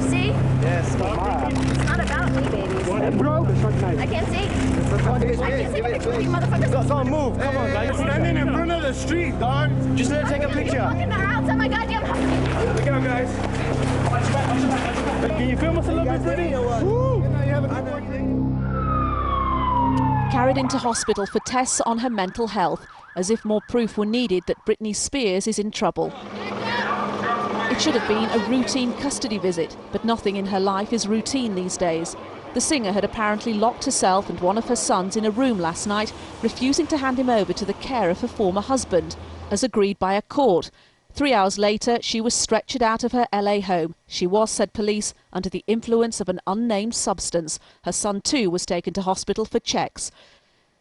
see? Yes, It's not about me, baby. bro. I can't see. I can't take a picture with you motherfuckers. Don't move. Come on, guys. You're standing in front of the street, dog. Just let her take a picture. Fucking outside my goddamn house. Look out, guys. Can you film us a little bit, Brittany? Woo! Carried into hospital for tests on her mental health, as if more proof were needed that Britney Spears is in trouble. It should have been a routine custody visit, but nothing in her life is routine these days. The singer had apparently locked herself and one of her sons in a room last night, refusing to hand him over to the care of her former husband, as agreed by a court. 3 hours later, she was stretchered out of her LA home. She was, said police, under the influence of an unnamed substance. Her son, too, was taken to hospital for checks.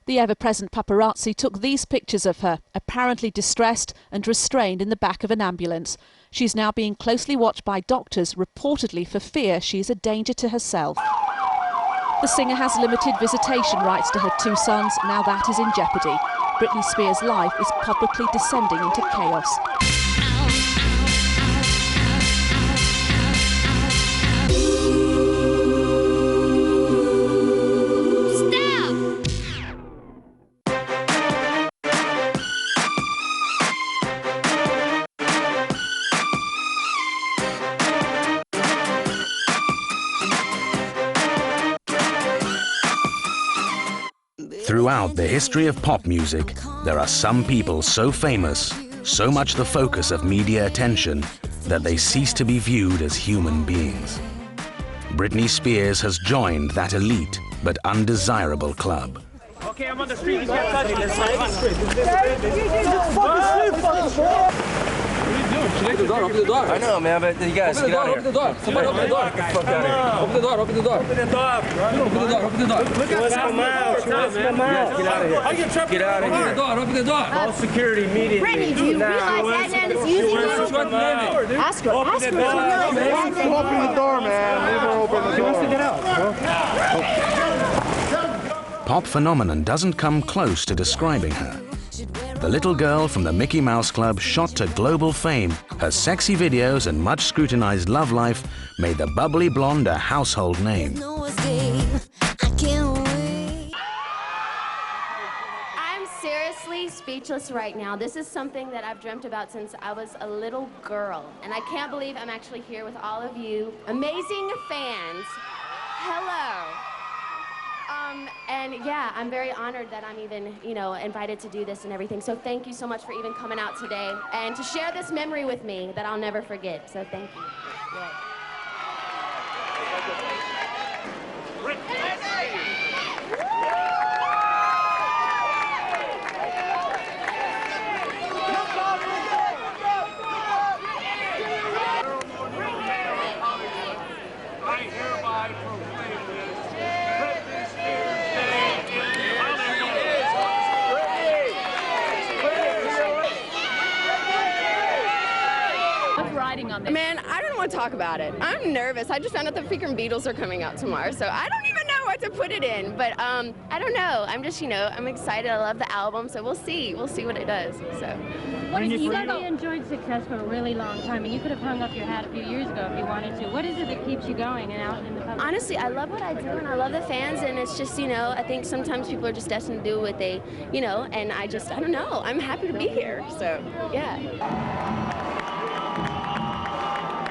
The ever-present paparazzi took these pictures of her, apparently distressed and restrained in the back of an ambulance. She's now being closely watched by doctors, reportedly for fear she is a danger to herself. The singer has limited visitation rights to her 2 sons. Now that is in jeopardy. Britney Spears' life is publicly descending into chaos. Throughout the history of pop music, there are some people so famous, so much the focus of media attention, that they cease to be viewed as human beings. Britney Spears has joined that elite but undesirable club. Okay, I'm on the street. You can't touch me. Let's Open the door, open the door. I know, man, but you guys Open the door, open the door. Somebody open the door. Get the fuck out of here. Open the door, open the door. Open the door. Open the door, open the door. Look at what's come out. Get out of here. Get out of Open the here. door, open the door. All security immediately. Brittany, do you realize that man is using you? Ask her. Open the door. Open the door, man. Leave her open the door. She wants to get out. Pop phenomenon doesn't come close to describing her. The little girl from the Mickey Mouse Club shot to global fame. Her sexy videos and much scrutinized love life made the bubbly blonde a household name. I'm seriously speechless right now. This is something that I've dreamt about since I was a little girl. And I can't believe I'm actually here with all of you amazing fans. Hello. And yeah, I'm very honored that I'm even, invited to do this and everything. So thank you so much for even coming out today and to share this memory with me that I'll never forget. So thank you. Yeah. Man, I don't want to talk about it. I'm nervous. I just found out the freaking Beatles are coming out tomorrow, so I don't even know what to put it in. But I don't know. I'm just, I'm excited. I love the album, so we'll see. We'll see what it does. So. You already enjoyed success for a really long time, and you could have hung up your hat a few years ago if you wanted to. What is it that keeps you going and out in the public? Honestly, I love what I do, and I love the fans, and it's just, I think sometimes people are just destined to do what they, and I don't know. I'm happy to be here, so, yeah.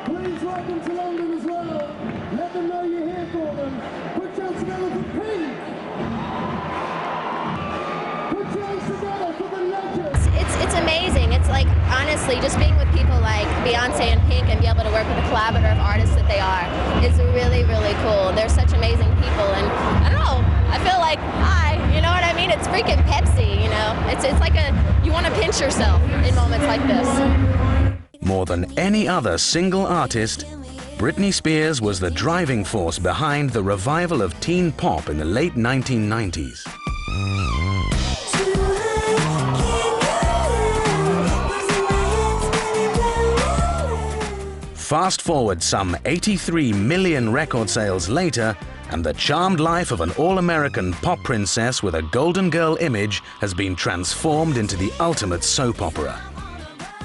Please welcome to London as well. Let them know you're here for them. Put your hands together for Pink. Put your hands together for the legends. It's amazing. It's like, honestly, just being with people like Beyonce and Pink and be able to work with the collaborator of artists that they are is really, really cool. They're such amazing people, and I don't know, I feel like, you know what I mean? It's freaking Pepsi, It's like you want to pinch yourself in moments like this. More than any other single artist, Britney Spears was the driving force behind the revival of teen pop in the late 1990s. Fast forward some 83 million record sales later, and the charmed life of an all-American pop princess with a Golden Girl image has been transformed into the ultimate soap opera.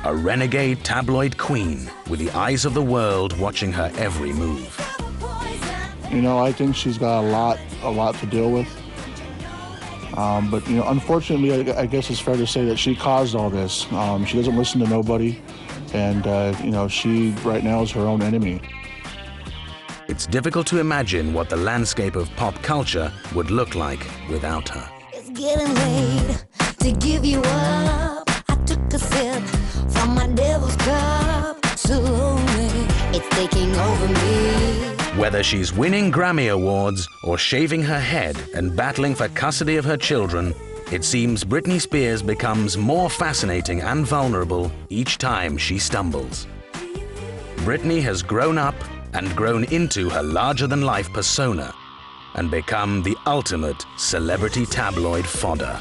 a renegade tabloid queen with the eyes of the world watching her every move. You know, I think she's got a lot to deal with. But, you know, unfortunately, I guess it's fair to say that she caused all this. She doesn't listen to nobody, and, you know, she right now is her own enemy. It's difficult to imagine what the landscape of pop culture would look like without her. It's getting late to give you up. I took a sip from my devil's cup. Slowly, it's taking over me. Whether she's winning Grammy Awards or shaving her head and battling for custody of her children, it seems Britney Spears becomes more fascinating and vulnerable each time she stumbles. Britney has grown up and grown into her larger-than-life persona and become the ultimate celebrity tabloid fodder.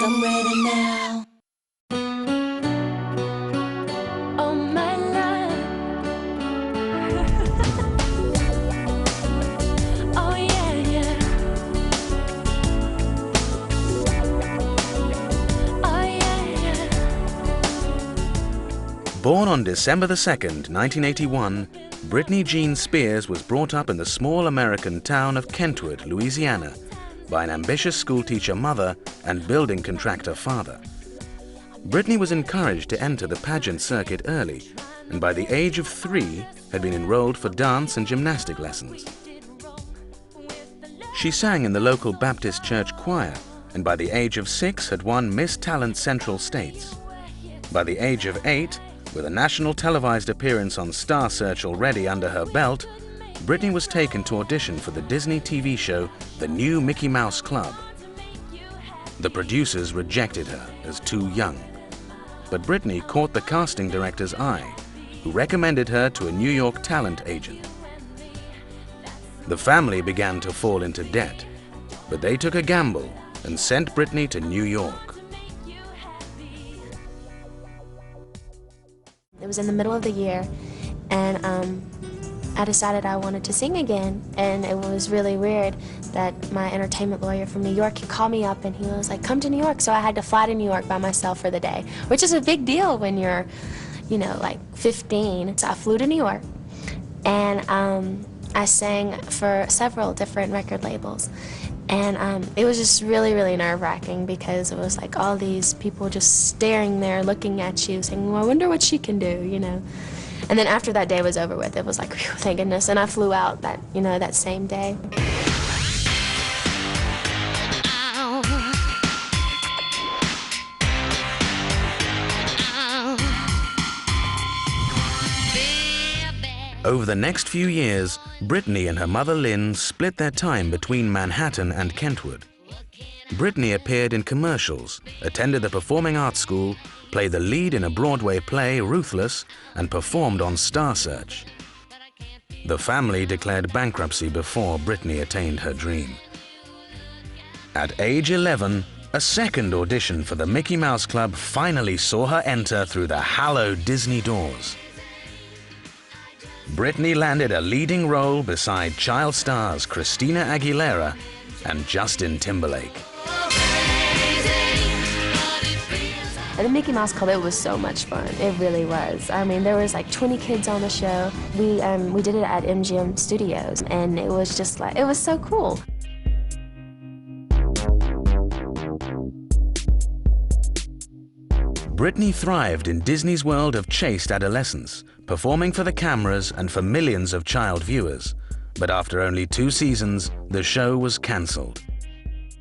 I'm ready now. Oh my love. Oh yeah, yeah. Oh yeah, yeah. Born on December 2nd, 1981, Britney Jean Spears was brought up in the small American town of Kentwood, Louisiana, by an ambitious schoolteacher mother and building contractor father. Britney was encouraged to enter the pageant circuit early, and by the age of 3 had been enrolled for dance and gymnastic lessons. She sang in the local Baptist church choir, and by the age of 6 had won Miss Talent Central States. By the age of 8, with a national televised appearance on Star Search already under her belt, Britney was taken to audition for the Disney TV show The New Mickey Mouse Club. The producers rejected her as too young, but Britney caught the casting director's eye, who recommended her to a New York talent agent. The family began to fall into debt, but they took a gamble and sent Britney to New York. It was in the middle of the year, and I decided I wanted to sing again, and it was really weird that my entertainment lawyer from New York, he called me up and he was like, come to New York. So I had to fly to New York by myself for the day, which is a big deal when you're, you know, like 15. So I flew to New York, and I sang for several different record labels. And it was just really, really nerve-wracking because it was like all these people just staring there, looking at you, saying, well, I wonder what she can do, you know. And then after that day was over with, it was like, whew, thank goodness. And I flew out that, you know, that same day. Over the next few years, Britney and her mother Lynn split their time between Manhattan and Kentwood. Britney appeared in commercials, attended the Performing Arts School, played the lead in a Broadway play, Ruthless, and performed on Star Search. The family declared bankruptcy before Britney attained her dream. At age 11, a second audition for the Mickey Mouse Club finally saw her enter through the hallowed Disney doors. Britney landed a leading role beside child stars Christina Aguilera and Justin Timberlake. The Mickey Mouse Club, it was so much fun. It really was. I mean, there was like 20 kids on the show. We did it at MGM Studios, and it was just like, it was so cool. Britney thrived in Disney's world of chaste adolescence, performing for the cameras and for millions of child viewers. But after only 2 seasons, the show was cancelled.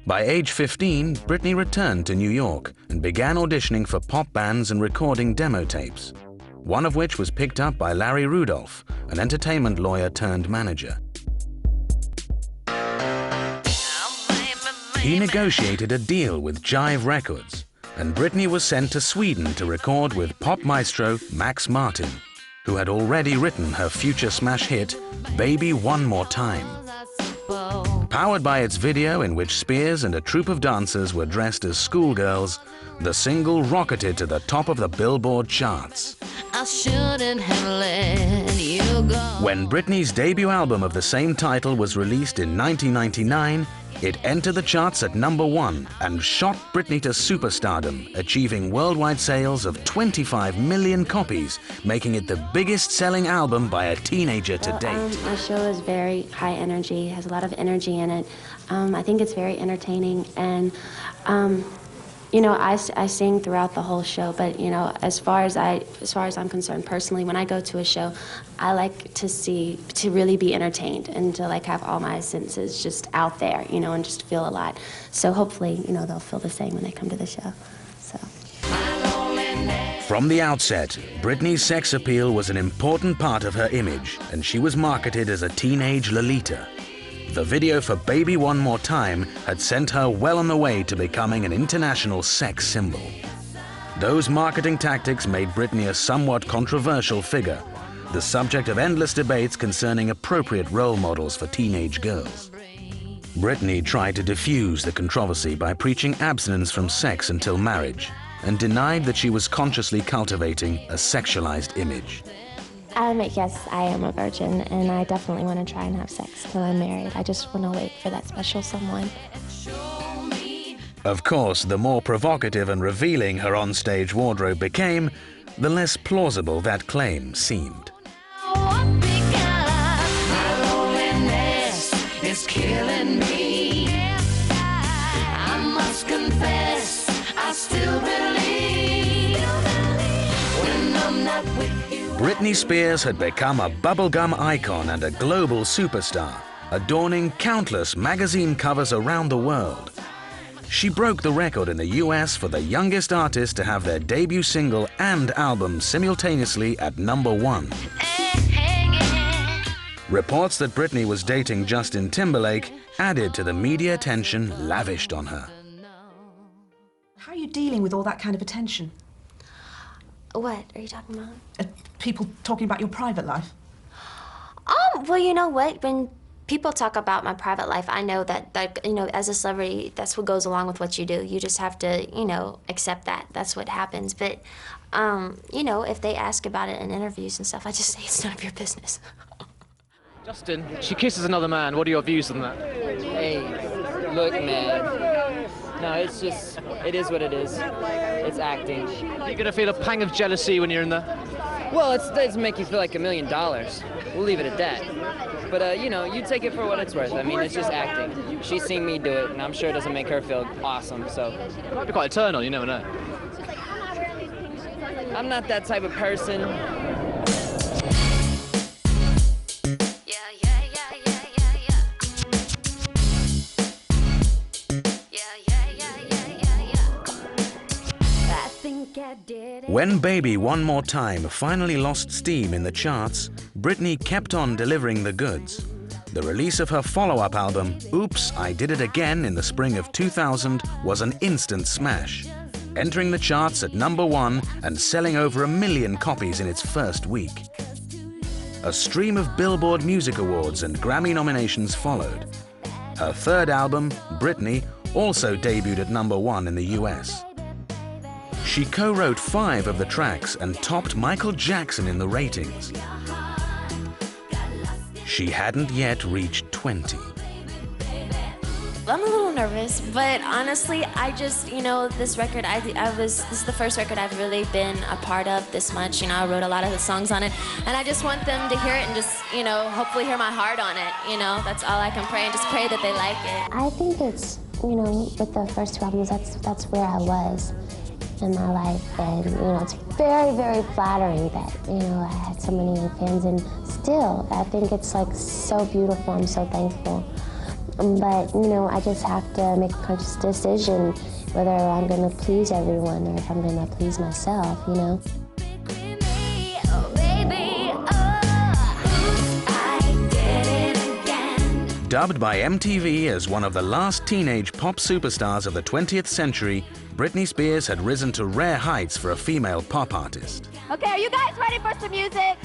By age 15, Britney returned to New York and began auditioning for pop bands and recording demo tapes, one of which was picked up by Larry Rudolph, an entertainment lawyer turned manager. He negotiated a deal with Jive Records, and Britney was sent to Sweden to record with pop maestro Max Martin, who had already written her future smash hit, Baby One More Time. Powered by its video in which Spears and a troupe of dancers were dressed as schoolgirls, the single rocketed to the top of the Billboard charts. I shouldn't have let you go. When Britney's debut album of the same title was released in 1999, it entered the charts at #1 and shot Britney to superstardom, achieving worldwide sales of 25 million copies, making it the biggest-selling album by a teenager to date. Our show is very high energy, has a lot of energy in it. I think it's very entertaining, and you know, I sing throughout the whole show, but you know, as far as I'm concerned personally, when I go to a show, I like to really be entertained and to like have all my senses just out there, you know, and just feel a lot. So hopefully, you know, they'll feel the same when they come to the show. So. From the outset, Britney's sex appeal was an important part of her image, and she was marketed as a teenage Lolita. The video for Baby One More Time had sent her well on the way to becoming an international sex symbol. Those marketing tactics made Britney a somewhat controversial figure, the subject of endless debates concerning appropriate role models for teenage girls. Britney tried to diffuse the controversy by preaching abstinence from sex until marriage, and denied that she was consciously cultivating a sexualized image. Yes, I am a virgin, and I definitely want to try and have sex till I'm married. I just want to wait for that special someone. Of course, the more provocative and revealing her onstage wardrobe became, the less plausible that claim seemed. It's killing me. I must confess, I still believe when I'm not with you. Britney Spears had become a bubblegum icon and a global superstar, adorning countless magazine covers around the world. She broke the record in the US for the youngest artist to have their debut single and album simultaneously at #1. Reports that Britney was dating Justin Timberlake added to the media attention lavished on her. How are you dealing with all that kind of attention? What are you talking about? People talking about your private life? Well, you know what? When people talk about my private life, I know that, you know, as a celebrity, that's what goes along with what you do. You just have to, you know, accept that. That's what happens. But, you know, if they ask about it in interviews and stuff, I just say it's none of your business. Justin, she kisses another man. What are your views on that? Hey, look, man. No, it's just, it is what it is. It's acting. Are you going to feel a pang of jealousy when you're in there? Well, it does make you feel like $1 million. We'll leave it at that. But, you know, you take it for what it's worth. I mean, it's just acting. She's seen me do it, and I'm sure it doesn't make her feel awesome, so. It might be quite a turn on, you never know. I'm not that type of person. When Baby One More Time finally lost steam in the charts, Britney kept on delivering the goods. The release of her follow-up album, Oops, I Did It Again, in the spring of 2000 was an instant smash, entering the charts at #1 and selling over 1 million copies in its first week. A stream of Billboard Music Awards and Grammy nominations followed. Her third album, Britney, also debuted at #1 in the US. She co-wrote 5 of the tracks and topped Michael Jackson in the ratings. She hadn't yet reached 20. I'm a little nervous, but honestly, I just, you know, this record, this is the first record I've really been a part of this much. You know, I wrote a lot of the songs on it, and I just want them to hear it and just, you know, hopefully hear my heart on it. You know, that's all I can pray, and just pray that they like it. I think it's, you know, with the first two albums, that's where I was in my life, and you know, it's very, very flattering that, you know, I had so many young fans, and still, I think it's like so beautiful. I'm so thankful. But, you know, I just have to make a conscious decision whether I'm going to please everyone or if I'm going to please myself, you know? Dubbed by MTV as one of the last teenage pop superstars of the 20th century, Britney Spears had risen to rare heights for a female pop artist. Okay, are you guys ready for some music?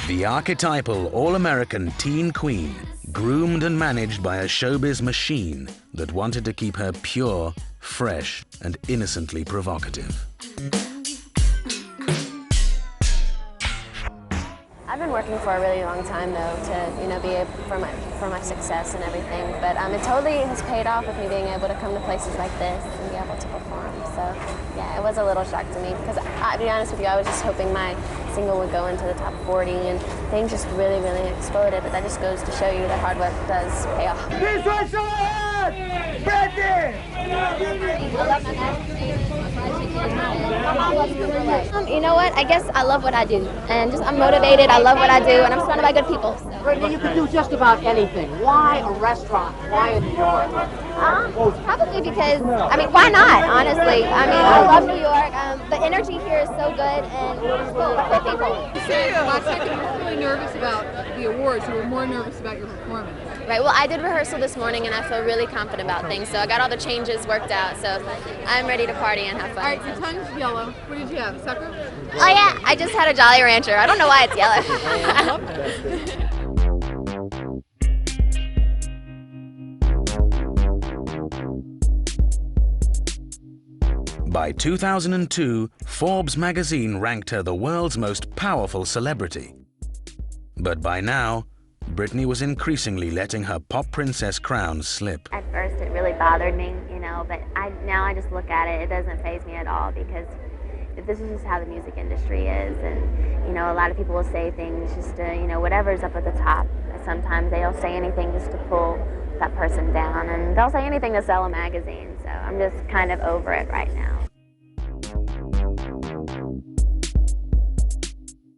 The archetypal all-American teen queen, groomed and managed by a showbiz machine that wanted to keep her pure, fresh, and innocently provocative. I've been working for a really long time, though, to, you know, for my success and everything. But it totally has paid off with me being able to come to places like this and be able to perform. So, yeah, it was a little shock to me because, to be honest with you, I was just hoping my single would go into the top 40, and things just really, really exploded. But that just goes to show you that hard work does pay off. This one's so hard! You know what? I guess I love what I do, and just I'm motivated. I love what I do, and I'm surrounded by good people. So. Britney, you can do just about anything. Why a restaurant? Why New York? Probably because, I mean, why not? Honestly, I mean, I love New York. The energy here is so good, and cool people. You said last second you were really nervous about the awards. You were more nervous about your performance. Right. Well, I did rehearsal this morning, and I feel really confident about things. So I got all the changes worked out. So I'm ready to party and have fun. All right, your tongue's yellow. What did you have? Sucker? Oh yeah, I just had a Jolly Rancher. I don't know why it's yellow. By 2002, Forbes magazine ranked her the world's most powerful celebrity. But by now, Britney was increasingly letting her pop princess crown slip. At first, it really bothered me, you know, but now I just look at it, it doesn't faze me at all, because this is just how the music industry is, and, you know, a lot of people will say things just to, you know, whatever's up at the top. Sometimes they'll say anything just to pull that person down, and they'll say anything to sell a magazine, so I'm just kind of over it right now.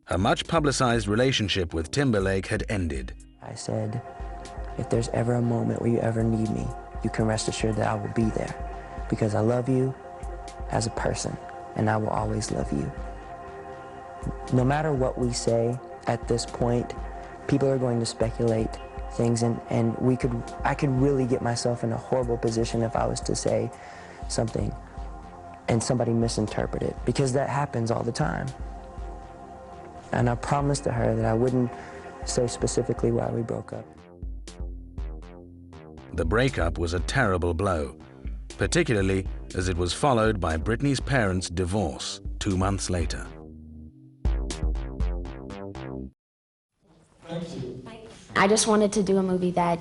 Her much-publicized relationship with Timberlake had ended. I said, if there's ever a moment where you ever need me, you can rest assured that I will be there, because I love you as a person, and I will always love you. No matter what we say at this point, people are going to speculate things, and I could really get myself in a horrible position if I was to say something and somebody misinterpret it, because that happens all the time. And I promised to her that I wouldn't say specifically why we broke up. The breakup was a terrible blow, particularly as it was followed by Britney's parents' divorce 2 months later. I just wanted to do a movie that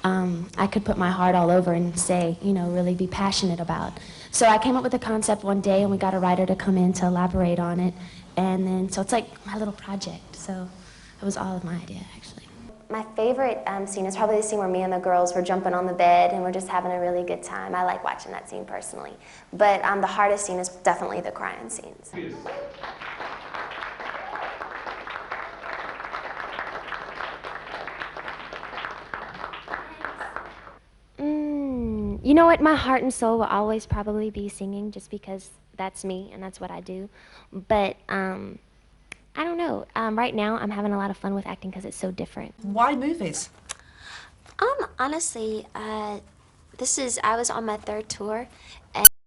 I could put my heart all over and say, you know, really be passionate about. So I came up with a concept one day, and we got a writer to come in to elaborate on it. And then, so it's like my little project. So it was all of my idea, actually. My favorite scene is probably the scene where me and the girls were jumping on the bed and we're just having a really good time. I like watching that scene personally. But the hardest scene is definitely the crying scenes. You know what? My heart and soul will always probably be singing, just because that's me and that's what I do. But I don't know. Right now, I'm having a lot of fun with acting because it's so different. Why movies? Honestly, I was on my 3rd tour, and